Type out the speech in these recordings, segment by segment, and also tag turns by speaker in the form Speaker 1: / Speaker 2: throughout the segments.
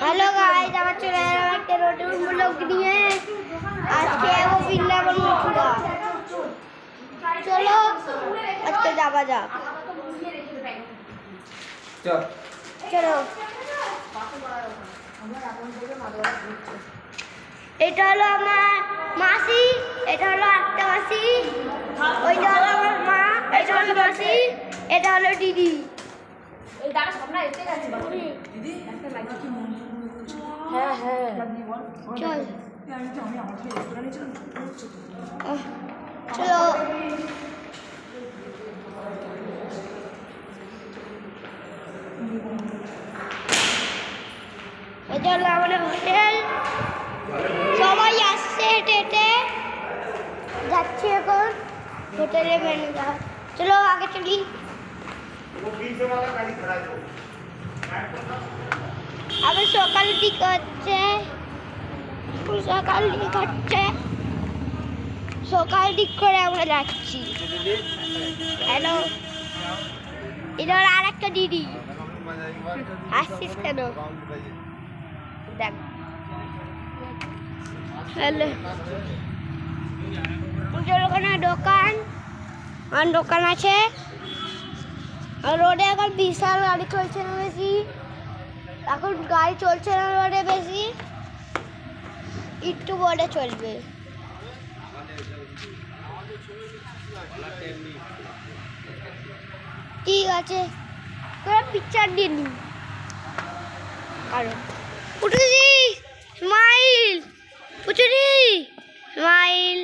Speaker 1: Hello guys, আবার চলে এলাম একটা নতুন ব্লগ নিয়ে। আজকে ও বৃন্দাবন উঠুয়া। চলো আজকে যাওয়া যাক। চলো। এটা হলো আমার মাসি, এটা হলো একটা মাসি, ওইটা হলো আমার মা, এটা হলো মাসি, এটা হলো দিদি।
Speaker 2: এই দাঁড়া সামনে এসে গেছে দিদি একটা লাইক কি মন করছে। হ্যাঁ হ্যাঁ
Speaker 1: চল
Speaker 2: আমি আমার থেকে রেস্টুরেন্টে ছিলাম।
Speaker 1: চলো। এটা হলো আমাদের হোটেল। সবাই আসছে হেঁটে হেঁটে যাচ্ছি এখন হোটেলে মেনু। চলো আগে চলি। আবার সকালের দিকে হচ্ছে, সকাল দিক হচ্ছে, সকাল দিক করে আমরা যাচ্ছি। হ্যালো, এটা হলো আর একটা দিদি। আসছিস কেন? দেখ হ্যালো, ওখানে দোকান আর দোকান আছে। আর রোডে এখন বিশাল গাড়ি চলছে না বেশি, এখন গাড়ি চলছে না রোডে বেশি, একটু বড়ে চলবে। ঠিক আছে, তোরা পিকচার দিয়ে নি। কারণ উঠেছি, স্মাইল, উঠেছি, স্মাইল।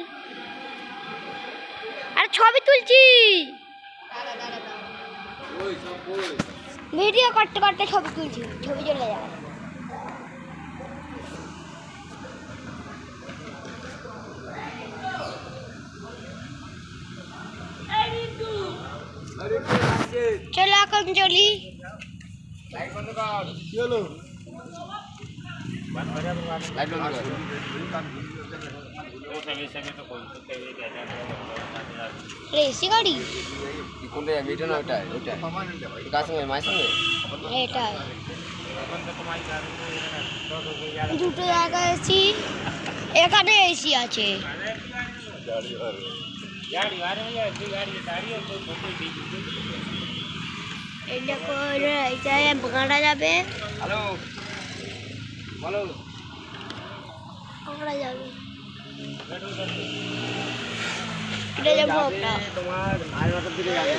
Speaker 1: আর ছবি তুলছি, ভিডিও করতে করতে ছবি তুলছি, ছবি চলে যায়। চলো এখন চলি। এসি গাড়ি
Speaker 3: কোনটা যাবে? এটা না ওটা? ওটা কার সঙ্গে? মায়ের সঙ্গে?
Speaker 1: এটা দুটো জায়গায় এসি, এখানে এসি আছে। এটা করে এইটায় ভাড়া যাবে।
Speaker 3: হ্যালো বলো,
Speaker 1: ভাড়া যাবে, এটা যাবো।
Speaker 3: তোমার 9:30 দিকে যাবে।